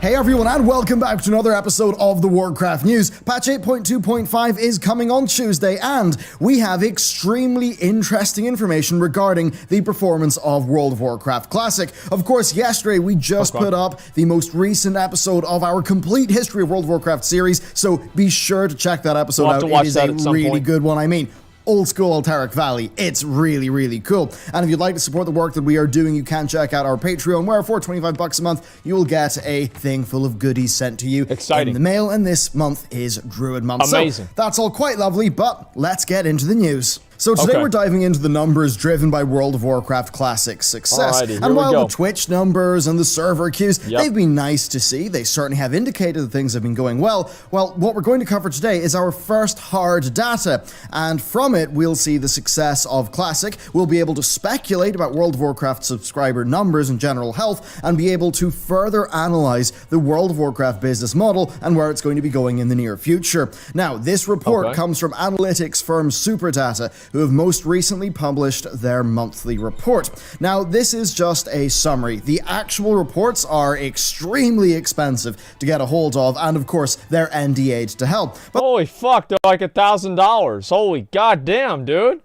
Hey everyone, and welcome back to another episode of the Warcraft News. Patch 8.2.5 is coming on Tuesday, and we have extremely interesting information regarding the performance of World of Warcraft Classic. Of course, yesterday we just put up the most recent episode of our complete history of World of Warcraft series, so be sure to check that episode out. It is a really good one. I mean, old school Alterac Valley. It's really, really cool. And if you'd like to support the work that we are doing, you can check out our Patreon, where for $25 a month, you will get a thing full of goodies sent to you in the mail. And this month is Druid Month. Amazing. So that's all quite lovely, but let's get into the news. So today we're diving into the numbers driven by World of Warcraft Classic's success. And while the Twitch numbers and the server queues, they've been nice to see, they certainly have indicated that things have been going well. Well, what we're going to cover today is our first hard data, and from it we'll see the success of Classic. We'll be able to speculate about World of Warcraft subscriber numbers and general health, and be able to further analyze the World of Warcraft business model and where it's going to be going in the near future. Now, this report comes from analytics firm Superdata, who have most recently published their monthly report. Now, this is just a summary. The actual reports are extremely expensive to get a hold of, and of course, they're NDA'd to help. But holy fuck, they're like $1,000. Holy goddamn, dude.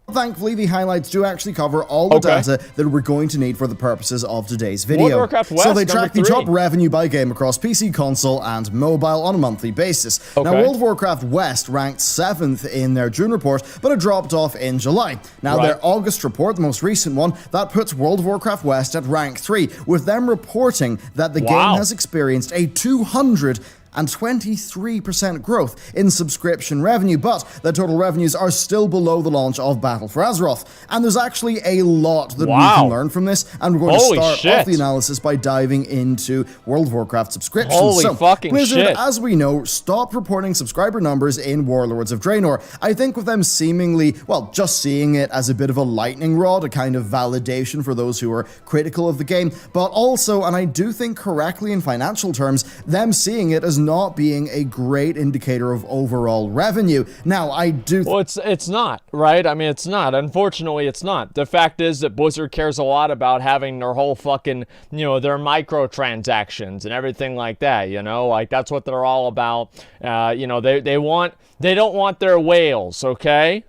Thankfully, the highlights do actually cover all the data that we're going to need for the purposes of today's video. So they track the top revenue by game across PC, console, and mobile on a monthly basis. Now, World of Warcraft West ranked 7th in their June report, but it dropped off in July. Now, their August report, the most recent one, that puts World of Warcraft West at rank 3, with them reporting that the game has experienced a 223% growth in subscription revenue, but the total revenues are still below the launch of Battle for Azeroth. And there's actually a lot that we can learn from this, and we're going to start off the analysis by diving into World of Warcraft subscriptions. Blizzard, as we know, stopped reporting subscriber numbers in Warlords of Draenor. I think with them seemingly, well, just seeing it as a bit of a lightning rod, a kind of validation for those who are critical of the game, but also, and I do think correctly in financial terms, them seeing it as not being a great indicator of overall revenue. Now, I do... Well, it's not, right? I mean, it's not. Unfortunately, it's not. The fact is that Blizzard cares a lot about having their whole fucking, you know, their microtransactions and everything like that, you know? Like, that's what they're all about. You know, they don't want their whales, okay?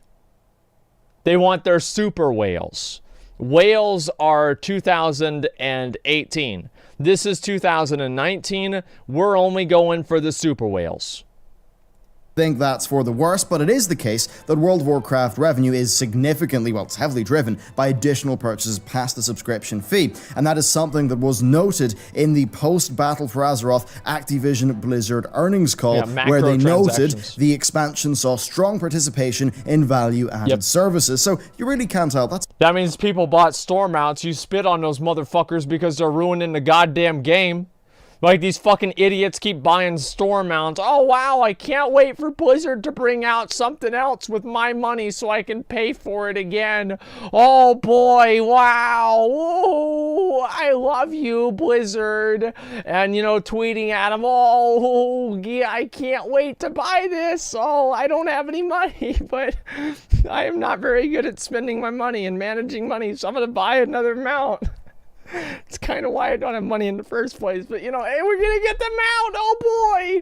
They want their super whales. Whales are 2018. This is 2019. We're only going for the super whales. I think that's for the worst, but it is the case that World of Warcraft revenue is significantly, well, it's heavily driven by additional purchases past the subscription fee, and that is something that was noted in the post-Battle for Azeroth Activision Blizzard earnings call, where they noted the expansion saw strong participation in value-added services. So you really can't tell. That means people bought store mounts. You spit on those motherfuckers because they're ruining the goddamn game. Like, these fucking idiots keep buying store mounts. Oh, wow, I can't wait for Blizzard to bring out something else with my money so I can pay for it again. Oh, boy, wow. Ooh, I love you, Blizzard. And, you know, tweeting at them, oh, yeah, I can't wait to buy this. Oh, I don't have any money, but I am not very good at spending my money and managing money, so I'm going to buy another mount. It's kind of why I don't have money in the first place, but you know, hey, we're gonna get them out, oh boy!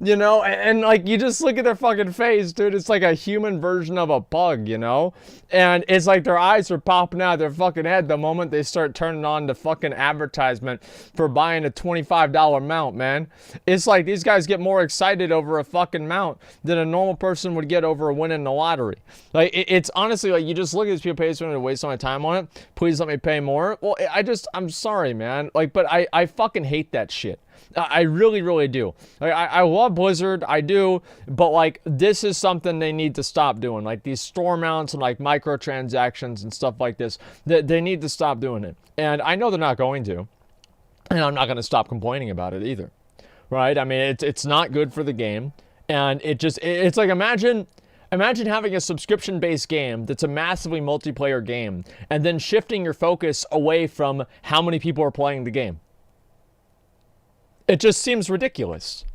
You know, and like, you just look at their fucking face, dude, it's like a human version of a pug, you know? And it's like their eyes are popping out of their fucking head the moment they start turning on the fucking advertisement for buying a $25 mount, man. It's like these guys get more excited over a fucking mount than a normal person would get over winning the lottery. Like, it's honestly, like, you just look at these people, pay someone to waste all my time on it, please let me pay more. Well, I'm sorry, man. Like, but I fucking hate that shit. I really, really do. Like, I love Blizzard, I do, but like, this is something they need to stop doing. Like, these store mounts and like microtransactions and stuff like this, they need to stop doing it. And I know they're not going to, and I'm not going to stop complaining about it either, right? I mean, it's not good for the game, and it's like, imagine having a subscription-based game that's a massively multiplayer game, and then shifting your focus away from how many people are playing the game. It just seems ridiculous.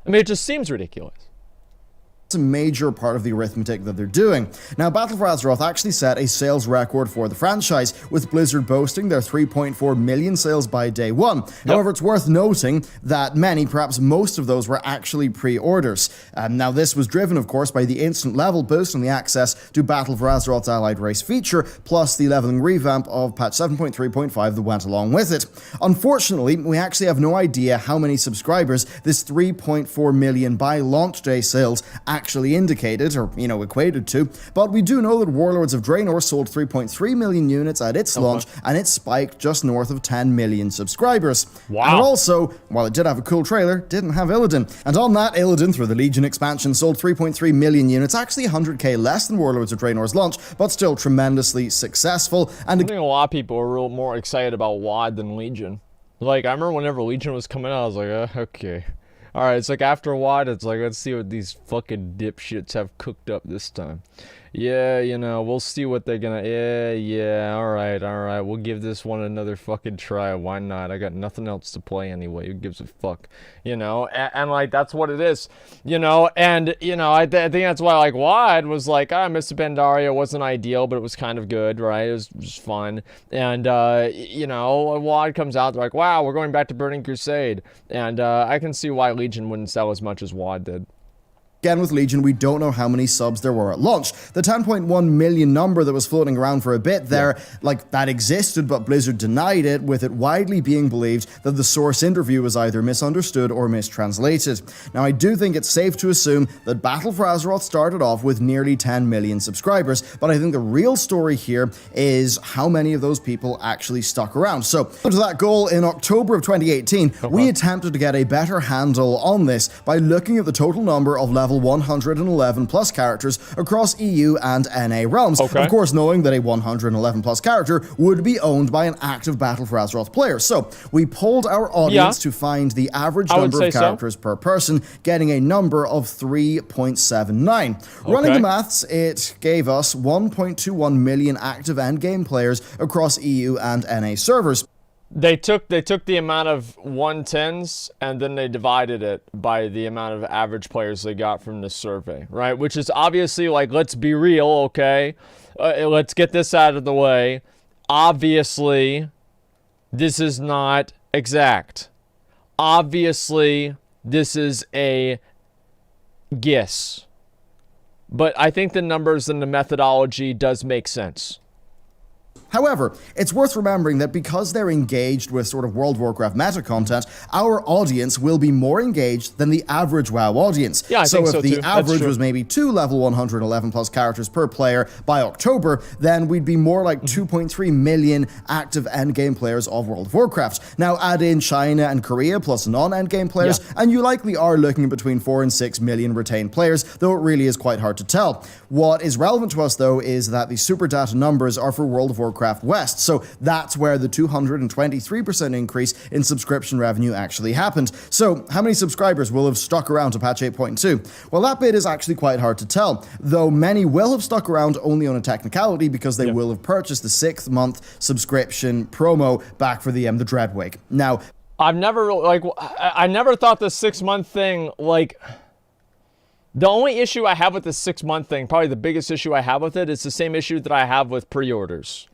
I mean, it just seems ridiculous. a major part of the arithmetic that they're doing. Now, Battle for Azeroth actually set a sales record for the franchise, with Blizzard boasting their 3.4 million sales by day one. However, it's worth noting that many, perhaps most of those, were actually pre-orders. Now, this was driven, of course, by the instant level boost and the access to Battle for Azeroth's Allied Race feature, plus the leveling revamp of patch 7.3.5 that went along with it. Unfortunately, we actually have no idea how many subscribers this 3.4 million by launch day sales actually indicated, or, equated to, but we do know that Warlords of Draenor sold 3.3 million units at its launch, and it spiked just north of 10 million subscribers. Wow. And also, while it did have a cool trailer, didn't have Illidan. And on that, Illidan, through the Legion expansion, sold 3.3 million units, actually 100k less than Warlords of Draenor's launch, but still tremendously successful. And I think a lot of people are real more excited about WoD than Legion. Like, I remember whenever Legion was coming out, I was like, okay. Alright, it's like after WoD, it's like, let's see what these fucking dipshits have cooked up this time. Yeah, we'll see what they're gonna... Yeah, alright, we'll give this one another fucking try. Why not? I got nothing else to play anyway. Who gives a fuck? And like, that's what it is. And, I think that's why, like, WoD was like, Mr. Pandaria wasn't ideal, but it was kind of good, right? It was fun. And, WoD comes out, they're like, wow, we're going back to Burning Crusade. And, I can see why Legion wouldn't sell as much as WoD did. Again, with Legion, we don't know how many subs there were at launch. The 10.1 million number that was floating around for a bit there, that existed, but Blizzard denied it, with it widely being believed that the source interview was either misunderstood or mistranslated. Now, I do think it's safe to assume that Battle for Azeroth started off with nearly 10 million subscribers, but I think the real story here is how many of those people actually stuck around. So, to that goal, in October of 2018, we attempted to get a better handle on this by looking at the total number of level 111 plus characters across EU and NA realms. Of course, knowing that a 111 plus character would be owned by an active Battle for Azeroth player. So we polled our audience to find the average number of characters per person, getting a number of 3.79. Running the maths, it gave us 1.21 million active endgame players across EU and NA servers. They took the amount of 110s and then they divided it by the amount of average players they got from the survey, right? Which is obviously, like, let's be real, okay? Let's get this out of the way. Obviously, this is not exact. Obviously, this is a guess. But I think the numbers and the methodology does make sense. However, it's worth remembering that because they're engaged with sort of World of Warcraft meta content, our audience will be more engaged than the average WoW audience. Yeah, I think so if the too. average was maybe 2 level 111 plus characters per player by October, then we'd be more like 2.3 million active endgame players of World of Warcraft. Now add in China and Korea plus non-endgame players, and you likely are looking at between 4 and 6 million retained players, though it really is quite hard to tell. What is relevant to us, though, is that the super data numbers are for World of Warcraft West, so that's where the 223% increase in subscription revenue actually happened. So how many subscribers will have stuck around to patch 8.2? Well, that bit is actually quite hard to tell, though many will have stuck around only on a technicality because they will have purchased the 6th month subscription promo back for the Dreadwake. Now, I never thought the 6-month thing, like... The only issue I have with the 6-month thing, probably the biggest issue I have with it, is the same issue that I have with pre-orders.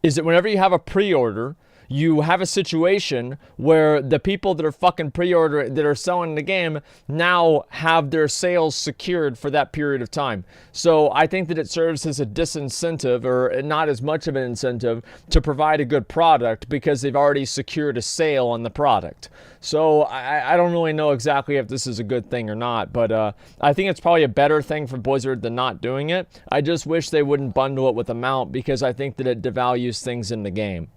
Is that whenever you have a pre-order, you have a situation where the people that are fucking pre-order, that are selling the game, now have their sales secured for that period of time. So I think that it serves as a disincentive, or not as much of an incentive, to provide a good product because they've already secured a sale on the product. So I don't really know exactly if this is a good thing or not, but I think it's probably a better thing for Blizzard than not doing it. I just wish they wouldn't bundle it with a mount because I think that it devalues things in the game.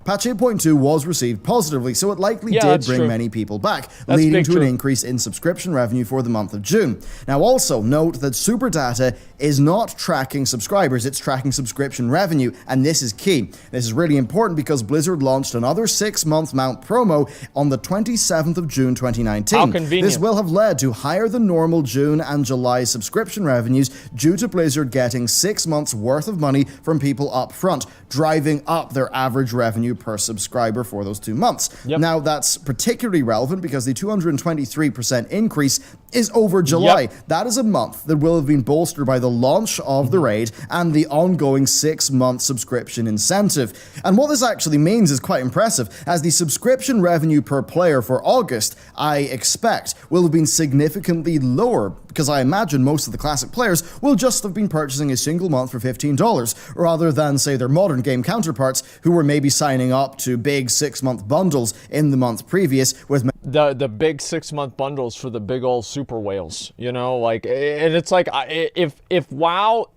Patch 8.2 was received positively, so it likely did bring many people back, leading to an increase in subscription revenue for the month of June. Now also note that Super Data is not tracking subscribers, it's tracking subscription revenue, and this is key. This is really important because Blizzard launched another 6-month mount promo on the 27th of June 2019. How convenient. This will have led to higher than normal June and July subscription revenues due to Blizzard getting 6 months worth of money from people up front, driving up their average revenue revenue per subscriber for those 2 months. Now, that's particularly relevant because the 223% increase is over July. That is a month that will have been bolstered by the launch of the raid and the ongoing 6-month subscription incentive. And what this actually means is quite impressive, as the subscription revenue per player for August, I expect, will have been significantly lower, because I imagine most of the classic players will just have been purchasing a single month for $15, rather than, say, their modern game counterparts who were maybe signing up to big 6-month bundles in the month previous with the big 6-month bundles for the big old super whales, you know, like, and it's like, if WoW,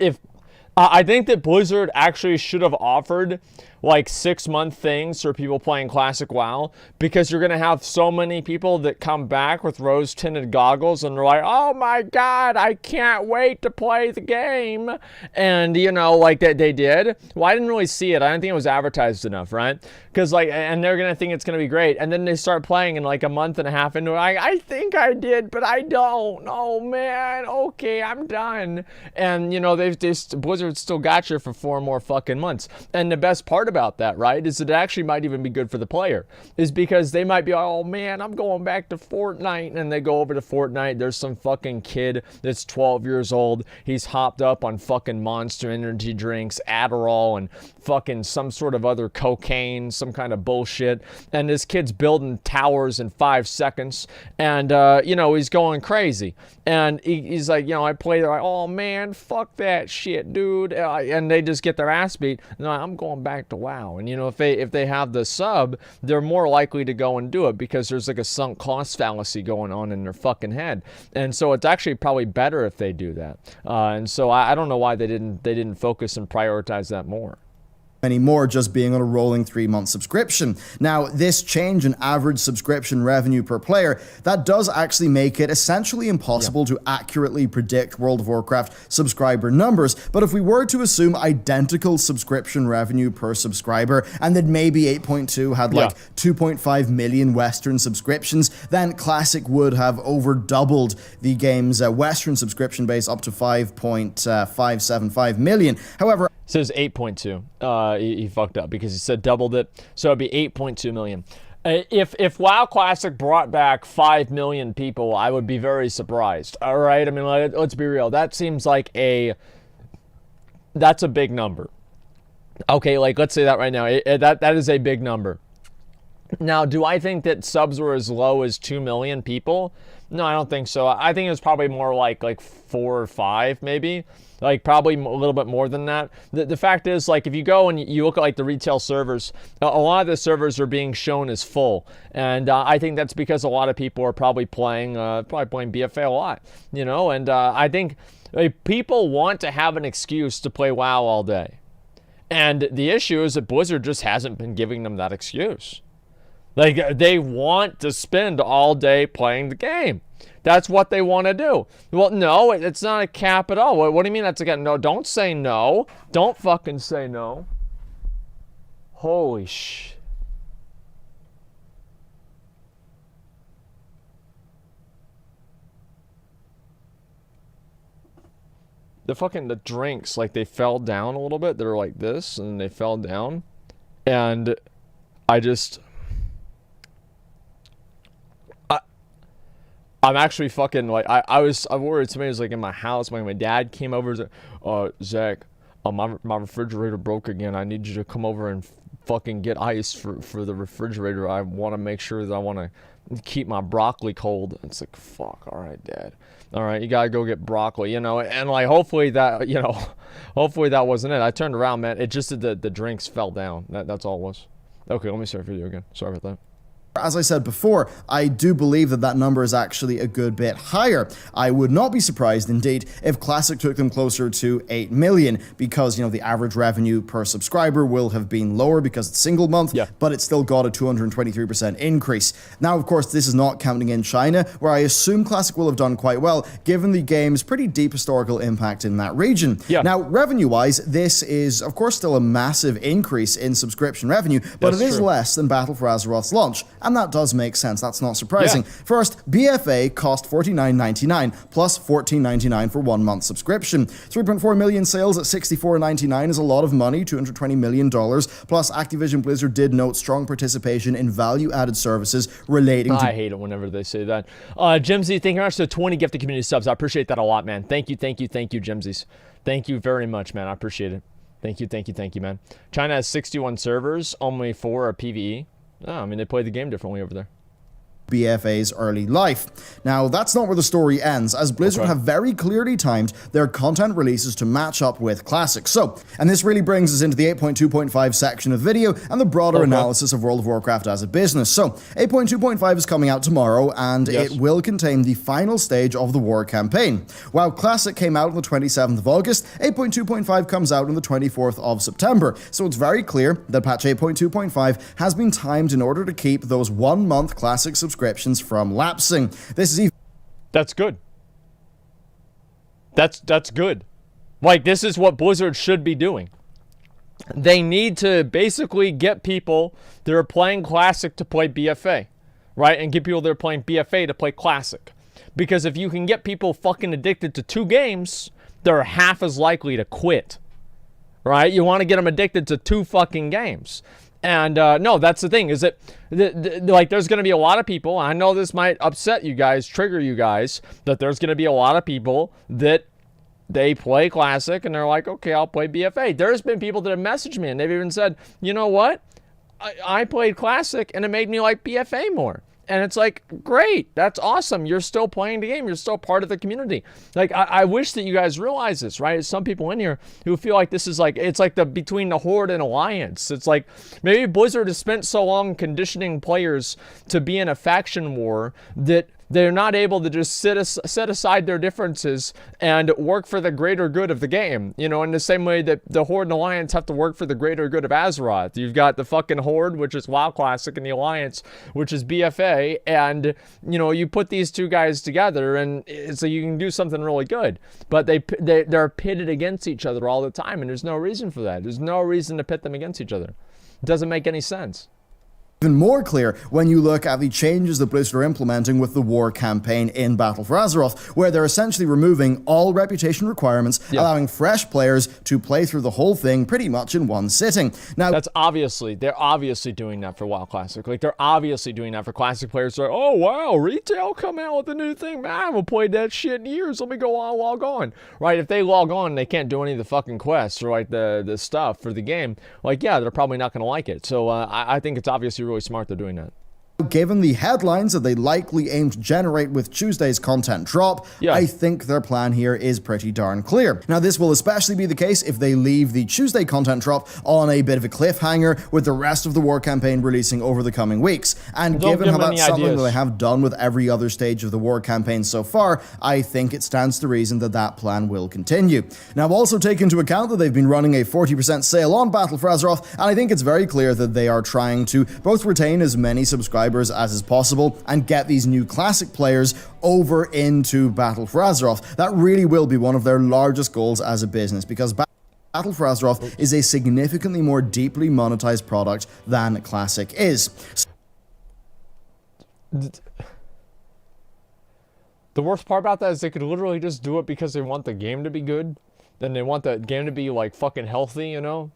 I think that Blizzard actually should have offered like 6-month things for people playing classic WoW, because you're going to have so many people that come back with rose-tinted goggles and they're like, oh my god, I can't wait to play the game. And, you know, like that they did. Well, I didn't really see it. I don't think it was advertised enough, right? Because, like, and they're going to think it's going to be great. And then they start playing in like a month and a half into it. I think I did, but I don't. Oh man, okay, I'm done. And, you know, Blizzard still got you for 4 more fucking months. And the best part about that, right, is that it actually might even be good for the player, is because they might be, oh man, I'm going back to Fortnite, and they go over to Fortnite, there's some fucking kid that's 12 years old, he's hopped up on fucking Monster energy drinks, Adderall, and fucking some sort of other cocaine, some kind of bullshit, and this kid's building towers in 5 seconds, and you know, he's going crazy, and he's like, you know, I play, they're like, oh man, fuck that shit, dude, and they just get their ass beat, and they're like, I'm going back to WoW. And, you know, if they have the sub, they're more likely to go and do it, because there's like a sunk cost fallacy going on in their fucking head. And so it's actually probably better if they do that. And so I don't know why they didn't focus and prioritize that more anymore, just being on a rolling 3-month subscription. Now, this change in average subscription revenue per player, that does actually make it essentially impossible to accurately predict World of Warcraft subscriber numbers. But if we were to assume identical subscription revenue per subscriber, and that maybe 8.2 had like 2.5 million Western subscriptions, then Classic would have over doubled the game's Western subscription base up to 5.575 million. However, it says 8.2. He fucked up because he said doubled it, so it'd be 8.2 million. If WoW Classic brought back 5 million people, I would be very surprised. All right, I mean, let's be real. That seems like that's a big number. Okay, like let's say that right now. That is a big number. Now, do I think that subs were as low as 2 million people? No, I don't think so. I think it was probably more like 4 or 5, maybe. Like, probably a little bit more than that. The fact is, like, if you go and you look at, like, the retail servers, a lot of the servers are being shown as full. And I think that's because a lot of people are probably playing BFA a lot, you know? And I think people want to have an excuse to play WoW all day. And the issue is that Blizzard just hasn't been giving them that excuse. Like, they want to spend all day playing the game. That's what they want to do. Well, no, it's not a cap at all. What do you mean that's a cap? No, don't say no. Don't fucking say no. Holy sh... The drinks, like, they fell down a little bit. They were like this, and they fell down. And I just... I'm actually fucking, like, I'm worried somebody was, like, in my house. My dad came over and said, Zach, my refrigerator broke again. I need you to come over and fucking get ice for the refrigerator. I want to make sure that I want to keep my broccoli cold. It's like, fuck, all right, Dad. All right, you got to go get broccoli, you know. And, like, hopefully that, you know, hopefully that wasn't it. I turned around, man. It just the drinks fell down. That's all it was. Okay, let me start the video again. Sorry about that. As I said before, I do believe that number is actually a good bit higher. I would not be surprised, indeed, if Classic took them closer to 8 million, because, you know, the average revenue per subscriber will have been lower because it's single month, but it still got a 223% increase. Now, of course, this is not counting in China, where I assume Classic will have done quite well, given the game's pretty deep historical impact in that region. Now, revenue-wise, this is, of course, still a massive increase in subscription revenue, but it is less than Battle for Azeroth's launch. and that does make sense. That's not surprising. First, BFA cost $49.99 plus $14.99 for 1 month subscription. 3.4 million sales at $64.99 is a lot of money, $220 million. Plus, Activision Blizzard did note strong participation in value-added services relating to... I hate it whenever they say that. Jimsy, thank you very much for 20 gifted community subs. I appreciate that a lot, man. Thank you, Jimsies. Thank you very much, man. I appreciate it. Thank you, man. China has 61 servers, only 4 are PvE. Oh, I mean, they play the game differently over there. BFA's early life. Now, that's not where the story ends, as Blizzard have very clearly timed their content releases to match up with Classic. So, and this really brings us into the 8.2.5 section of video and the broader analysis of World of Warcraft as a business. So, 8.2.5 is coming out tomorrow, and it will contain the final stage of the war campaign. While Classic came out on the 27th of August, 8.2.5 comes out on the 24th of September. So it's very clear that patch 8.2.5 has been timed in order to keep those 1 month Classic subscriptions from lapsing. This is That's good. That's good. Like, this is what Blizzard should be doing. They need to basically get people that are playing Classic to play BFA, right? And get people that are playing BFA to play Classic. Because if you can get people fucking addicted to 2 games, they're half as likely to quit, right? You want to get them addicted to 2 fucking games. And no, that's the thing, is that like, there's going to be a lot of people, I know this might upset you guys, trigger you guys, that there's going to be a lot of people that they play Classic and they're like, okay, I'll play BFA. There's been people that have messaged me and they've even said, you know what, I played Classic and it made me like BFA more. And it's like, great, that's awesome. You're still playing the game. You're still part of the community. Like, I wish that you guys realize this, right? There's some people in here who feel like this is like, it's like the between the Horde and Alliance. It's like, maybe Blizzard has spent so long conditioning players to be in a faction war that they're not able to just set aside their differences and work for the greater good of the game. You know, in the same way that the Horde and Alliance have to work for the greater good of Azeroth. You've got the fucking Horde, which is WoW Classic, and the Alliance, which is BFA. And, you know, you put these 2 guys together and so you can do something really good. But they're pitted against each other all the time, and there's no reason for that. There's no reason to pit them against each other. It doesn't make any sense. Even more clear when you look at the changes that Blizzard are implementing with the war campaign in Battle for Azeroth, where they're essentially removing all reputation requirements, allowing fresh players to play through the whole thing pretty much in one sitting. Now, they're obviously doing that for WoW Classic. Like, they're obviously doing that for Classic players. They're like, oh wow, retail come out with a new thing. Man, I haven't played that shit in years. Let me go on, log on. Right? If they log on, they can't do any of the fucking quests or like the stuff for the game. Like, yeah, they're probably not going to like it. So I think it's obviously really smart they're doing that. Given the headlines that they likely aim to generate with Tuesday's content drop, I think their plan here is pretty darn clear. Now, this will especially be the case if they leave the Tuesday content drop on a bit of a cliffhanger, with the rest of the war campaign releasing over the coming weeks. And given how that's something that they have done with every other stage of the war campaign so far, I think it stands to reason that that plan will continue. Now, also take into account that they've been running a 40% sale on Battle for Azeroth, and I think it's very clear that they are trying to both retain as many subscribers as is possible and get these new Classic players over into Battle for Azeroth. That really will be one of their largest goals as a business, because Battle for Azeroth is a significantly more deeply monetized product than Classic is. The worst part about that is they could literally just do it because they want the game to be good. Then they want the game to be like fucking healthy, you know?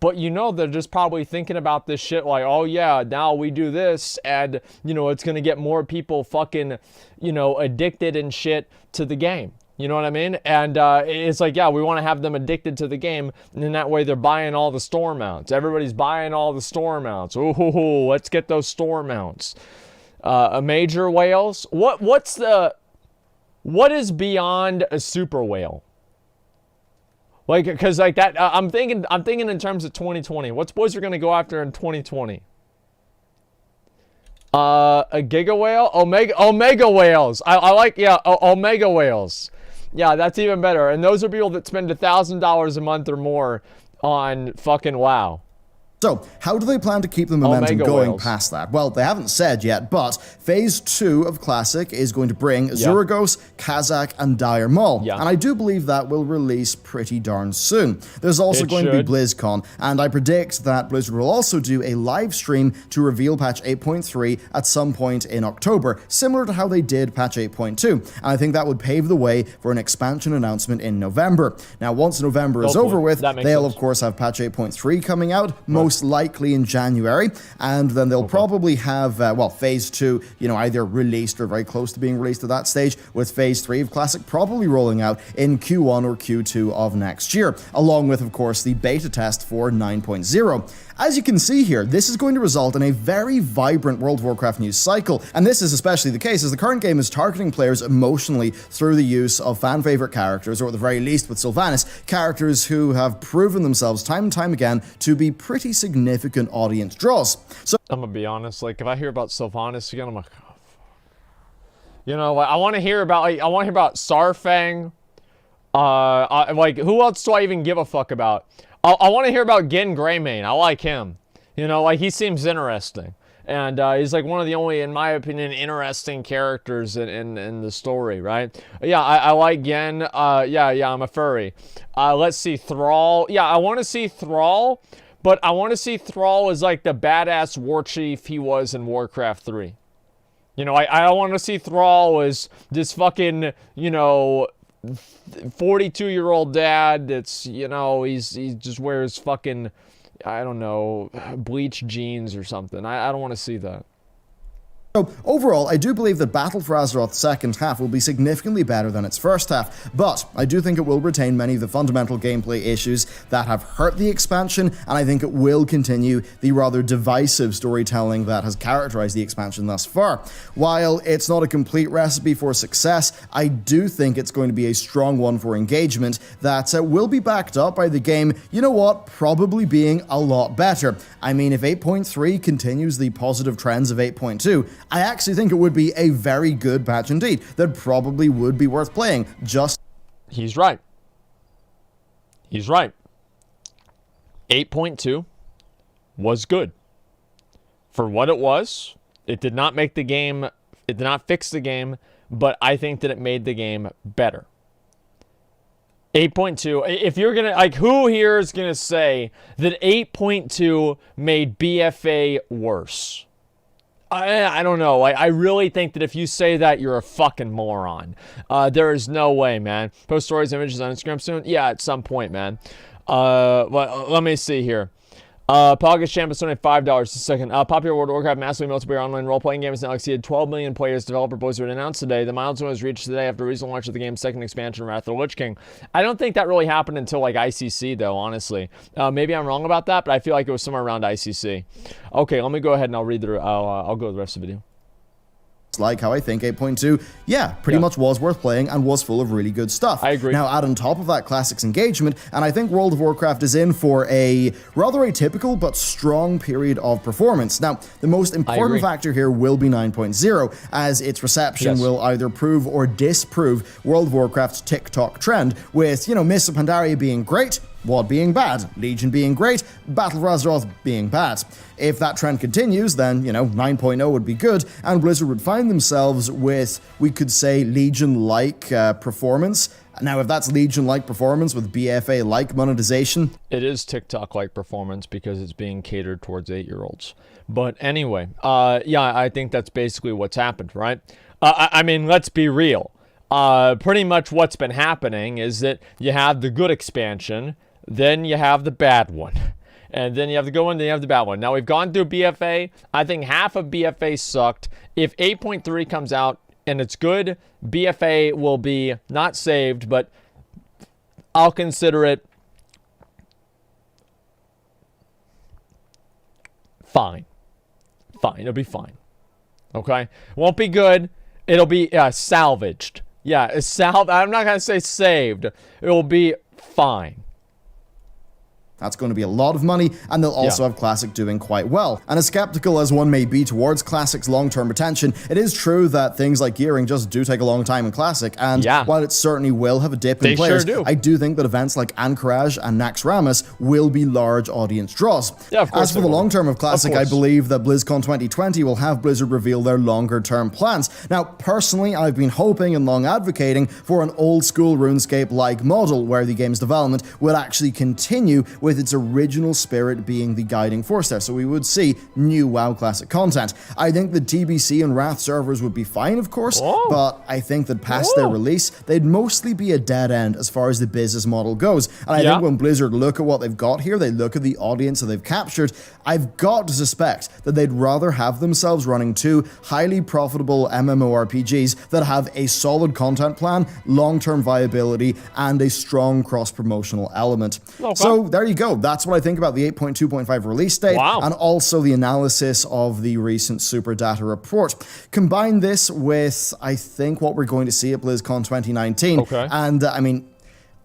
But you know, they're just probably thinking about this shit like, oh yeah, now we do this and, you know, it's going to get more people fucking, you know, addicted and shit to the game. You know what I mean? And it's like, yeah, we want to have them addicted to the game. And in that way, they're buying all the store mounts. Everybody's buying all the store mounts. Ooh, let's get those store mounts. Major whales? What is beyond a super whale? Like, because like that, I'm thinking in terms of 2020. What's Blizzard gonna go after in 2020? A giga whale, omega whales. I like, yeah, omega whales. Yeah, that's even better. And those are people that spend $1,000 a month or more on fucking WoW. So, how do they plan to keep the momentum Omega going whales. past that? Well, they haven't said yet, but Phase 2 of Classic is going to bring Zuragos, Kazakh, and Dire Maul. And I do believe that will release pretty darn soon. There's also going to be BlizzCon, and I predict that Blizzard will also do a live stream to reveal patch 8.3 at some point in October, similar to how they did patch 8.2. And I think that would pave the way for an expansion announcement in November. Now, once November is over with, they'll of course have patch 8.3 coming out, most likely in January, and then they'll probably have, Phase 2, either released or very close to being released at that stage, with Phase 3 of Classic probably rolling out in Q1 or Q2 of next year, along with, of course, the beta test for 9.0. As you can see here, this is going to result in a very vibrant World of Warcraft news cycle, and this is especially the case as the current game is targeting players emotionally through the use of fan-favorite characters, or at the very least with Sylvanas, characters who have proven themselves time and time again to be pretty significant audience draws. So I'm gonna be honest, like, if I hear about Sylvanas again, I'm like, oh, fuck. I want to hear about, Sarfang. Who else do I even give a fuck about? I want to hear about Gen Greymane. I like him. He seems interesting. And he's like one of the only, in my opinion, interesting characters in the story, right? Yeah, I like Gen. I'm a furry. Let's see, Thrall. Yeah, I want to see Thrall, but I want to see Thrall as like the badass war chief he was in Warcraft 3. I don't want to see Thrall as this fucking, 42-year-old dad that's, he just wears fucking, I don't know, bleached jeans or something. I don't want to see that. So, overall, I do believe that Battle for Azeroth's second half will be significantly better than its first half, but I do think it will retain many of the fundamental gameplay issues that have hurt the expansion, and I think it will continue the rather divisive storytelling that has characterized the expansion thus far. While it's not a complete recipe for success, I do think it's going to be a strong one for engagement that will be backed up by the game, probably being a lot better. I mean, if 8.3 continues the positive trends of 8.2, I actually think it would be a very good patch indeed, that probably would be worth playing, He's right. He's right. 8.2 was good. For what it was, it did not make the game, it did not fix the game, but I think that it made the game better. 8.2, if you're gonna, who here is gonna say that 8.2 made BFA worse? I don't know. I really think that if you say that, you're a fucking moron. There is no way, man. Post stories, images on Instagram soon? Yeah, at some point, man. Let me see here. Poggers Champ is donated $5 a second. Popular World of Warcraft massively multiplayer online role-playing game has now exceeded 12 million players. Developer Blizzard announced today. The milestone was reached today after recent launch of the game's second expansion, Wrath of the Lich King. I don't think that really happened until ICC, though, honestly. Maybe I'm wrong about that, but I feel like it was somewhere around ICC. Okay, let me go ahead and I'll read the. I'll go to the rest of the video. Like how I think 8.2, pretty much was worth playing and was full of really good stuff. I agree. Now, add on top of that Classics engagement, and I think World of Warcraft is in for a rather atypical but strong period of performance. Now, the most important factor here will be 9.0, as its reception will either prove or disprove World of Warcraft's TikTok trend, with, Mists of Pandaria being great, WoD being bad, Legion being great, Battle for Azeroth being bad. If that trend continues, then, 9.0 would be good, and Blizzard would find themselves with, we could say, Legion-like performance. Now, if that's Legion-like performance with BFA-like monetization... It is TikTok-like performance because it's being catered towards 8-year-olds. But anyway, I think that's basically what's happened, right? I mean, let's be real. Pretty much what's been happening is that you have the good expansion, then you have the bad one. And then you have the good one, then you have the bad one. Now, we've gone through BFA. I think half of BFA sucked. If 8.3 comes out and it's good, BFA will be not saved, but I'll consider it fine. Fine. It'll be fine. Okay? Won't be good. It'll be salvaged. Yeah, I'm not going to say saved. It will be fine. That's going to be a lot of money, and they'll also have Classic doing quite well. And as skeptical as one may be towards Classic's long-term retention, it is true that things like gearing just do take a long time in Classic, and while it certainly will have a dip in players, I do think that events like Anchorage and Naxxramas will be large audience draws. Yeah, of course. As for the long term of Classic, I believe that BlizzCon 2020 will have Blizzard reveal their longer term plans. Now, personally, I've been hoping and long advocating for an old school RuneScape-like model where the game's development would actually continue with its original spirit being the guiding force there, so we would see new WoW Classic content. I think the TBC and Wrath servers would be fine, of course, but I think that past their release, they'd mostly be a dead end as far as the business model goes. And I think when Blizzard look at what they've got here, they look at the audience that they've captured, I've got to suspect that they'd rather have themselves running two highly profitable MMORPGs that have a solid content plan, long-term viability, and a strong cross-promotional element. So there you go. That's what I think about the 8.2.5 release date, and also the analysis of the recent Super Data report. Combine this with, I think, what we're going to see at BlizzCon 2019, and I mean,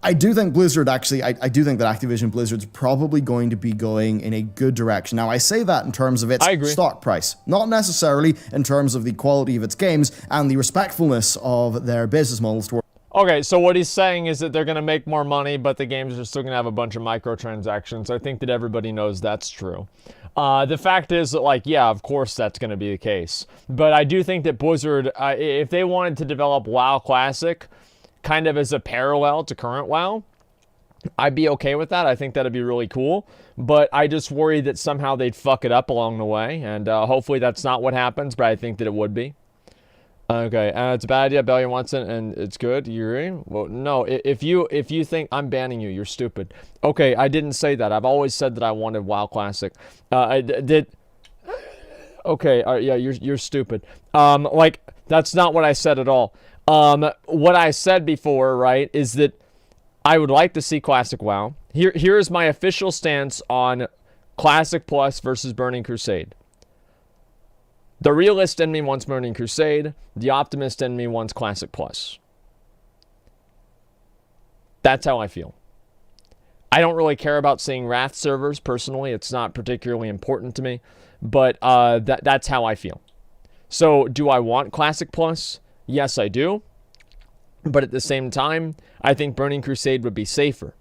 I do think Blizzard actually, I do think that Activision Blizzard's probably going to be going in a good direction. Now, I say that in terms of its stock price, not necessarily in terms of the quality of its games and the respectfulness of their business models towards. Okay, so what he's saying is that they're going to make more money, but the games are still going to have a bunch of microtransactions. I think that everybody knows that's true. The fact is that, like, yeah, of course that's going to be the case. But I do think that Blizzard, if they wanted to develop WoW Classic kind of as a parallel to current WoW, I'd be okay with that. I think that'd be really cool. But I just worry that somehow they'd fuck it up along the way. And hopefully that's not what happens, but I think that it would be. Okay, it's a bad idea. Bellular wants it, and it's good. You agree? Well, no. If you think I'm banning you, you're stupid. Okay, I didn't say that. I've always said that I wanted WoW Classic. I did. Okay, yeah, you're stupid. Like, that's not what I said at all. What I said before, right, is that I would like to see Classic WoW. Here is my official stance on Classic Plus versus Burning Crusade. The realist in me wants Burning Crusade. The optimist in me wants Classic Plus. That's how I feel. I don't really care about seeing Wrath servers, personally. It's not particularly important to me. But that's how I feel. So, do I want Classic Plus? Yes, I do. But at the same time, I think Burning Crusade would be safer.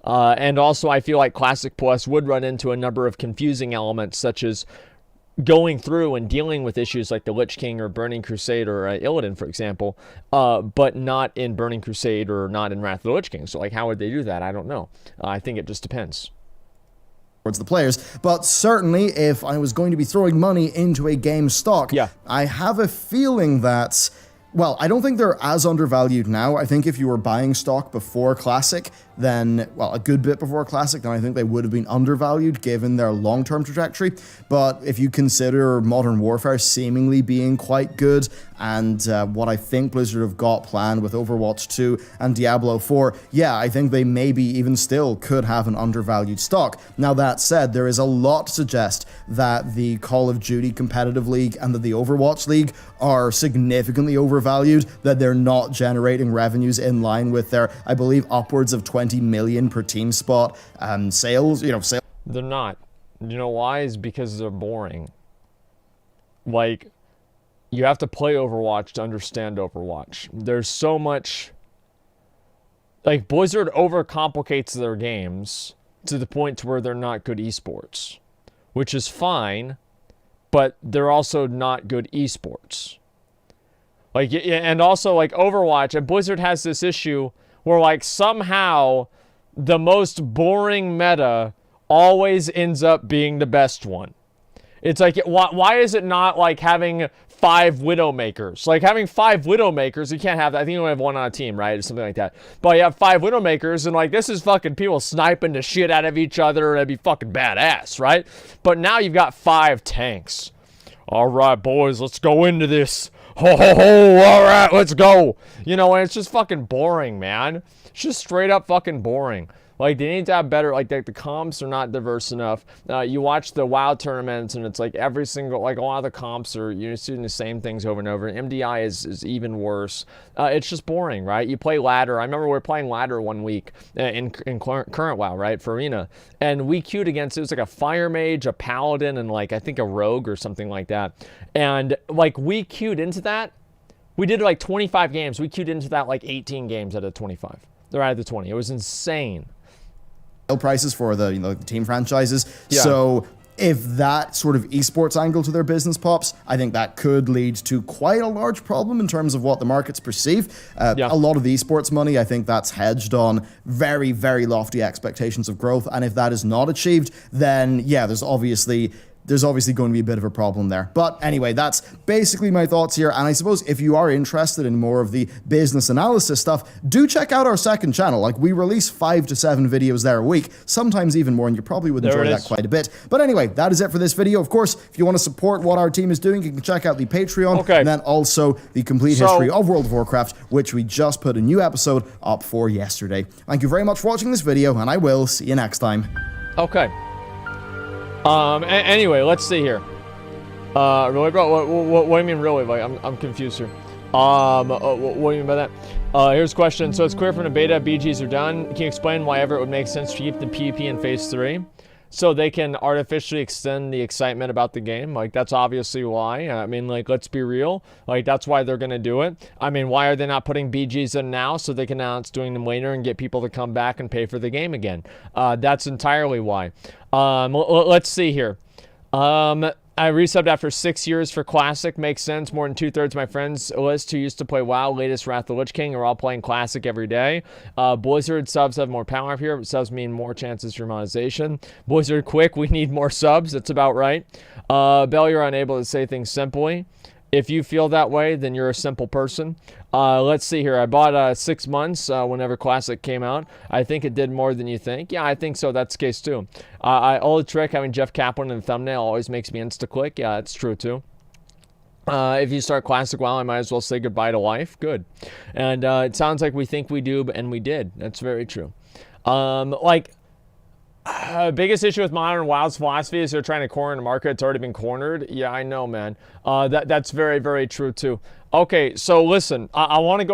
And also, I feel like Classic Plus would run into a number of confusing elements, such as going through and dealing with issues like the Lich King or Burning Crusade or Illidan, for example, but not in Burning Crusade or not in Wrath of the Lich King. So, like, how would they do that? I don't know. I think it just depends. Towards the players, but certainly if I was going to be throwing money into a game stock, I have a feeling that, well, I don't think they're as undervalued now. I think if you were buying stock before Classic, then, well, a good bit before Classic, then I think they would have been undervalued given their long-term trajectory. But if you consider Modern Warfare seemingly being quite good, and what I think Blizzard have got planned with Overwatch 2 and Diablo 4, yeah, I think they maybe even still could have an undervalued stock. Now, that said, there is a lot to suggest that the Call of Duty Competitive League and that the Overwatch League are significantly overvalued, that they're not generating revenues in line with their, I believe, upwards of 20 million per team spot sales, sales. They're not. You know why? Is because they're boring. Like, you have to play Overwatch to understand Overwatch. There's so much, like, Blizzard overcomplicates their games to the point to where they're not good esports, which is fine, but they're also not good esports. Like, and also, like, Overwatch, and Blizzard has this issue where, like, somehow the most boring meta always ends up being the best one. It's like, why is it not like having 5 Widowmakers? Like, having 5 Widowmakers, you can't have that. I think you only have one on a team, right? Or something like that. But you have 5 Widowmakers, and, like, this is fucking people sniping the shit out of each other. That'd be fucking badass, right? But now you've got 5 tanks. All right, boys, let's go into this. Ho, ho, ho, all right, let's go. And it's just fucking boring, man. It's just straight up fucking boring. Like, they need to have better, like, the comps are not diverse enough. You watch the WoW tournaments, and it's like every single, like, a lot of the comps are, you're doing the same things over and over. MDI is even worse. It's just boring, right? You play ladder. I remember we were playing ladder one week in current WoW, right, for Arena. And we queued against, it was like a fire mage, a paladin, and, like, I think a rogue or something like that. And, like, we queued into that. We did, like, 25 games. We queued into that, like, 18 games out of 25. They're out of the 20. It was insane. Prices for the the team franchises. Yeah. So if that sort of esports angle to their business pops, I think that could lead to quite a large problem in terms of what the markets perceive. A lot of the esports money, I think that's hedged on very, very lofty expectations of growth. And if that is not achieved, then yeah, there's obviously going to be a bit of a problem there. But anyway, that's basically my thoughts here. And I suppose if you are interested in more of the business analysis stuff, do check out our second channel. Like, we release 5 to 7 videos there a week, sometimes even more, and you probably would enjoy that quite a bit. But anyway, that is it for this video. Of course, if you want to support what our team is doing, you can check out the Patreon, and then also the complete history of World of Warcraft, which we just put a new episode up for yesterday. Thank you very much for watching this video, and I will see you next time. Okay. Anyway, let's see here. Really, bro? What do you mean, really? Like, I'm confused here. What do you mean by that? Here's a question. So it's clear from the beta, BGs are done. Can you explain why ever it would make sense to keep the PvP in Phase 3? So they can artificially extend the excitement about the game. Like, that's obviously why. I mean, like, let's be real. Like, that's why they're going to do it. I mean, why are they not putting BGs in now so they can announce doing them later and get people to come back and pay for the game again? That's entirely why. Let's see here. I resubbed after 6 years for Classic. Makes sense. More than 2/3 of my friends list who used to play WoW, latest Wrath of the Lich King, are all playing Classic every day. Blizzard subs have more power up here, but subs mean more chances for monetization. Blizzard quick, we need more subs. That's about right. Bell, you're unable to say things simply. If you feel that way, then you're a simple person. Let's see here. I bought 6 months whenever Classic came out. I think it did more than you think. Yeah, I think so. That's the case too. Old trick, having Jeff Kaplan in the thumbnail always makes me insta-click. Yeah, that's true too. If you start Classic WoW, I might as well say goodbye to life. Good. And it sounds like we think we do, and we did. That's very true. Biggest issue with modern WoW's philosophy is they're trying to corner the market. It's already been cornered. Yeah, I know, man. That's very, very true too. Okay, so listen, I want to go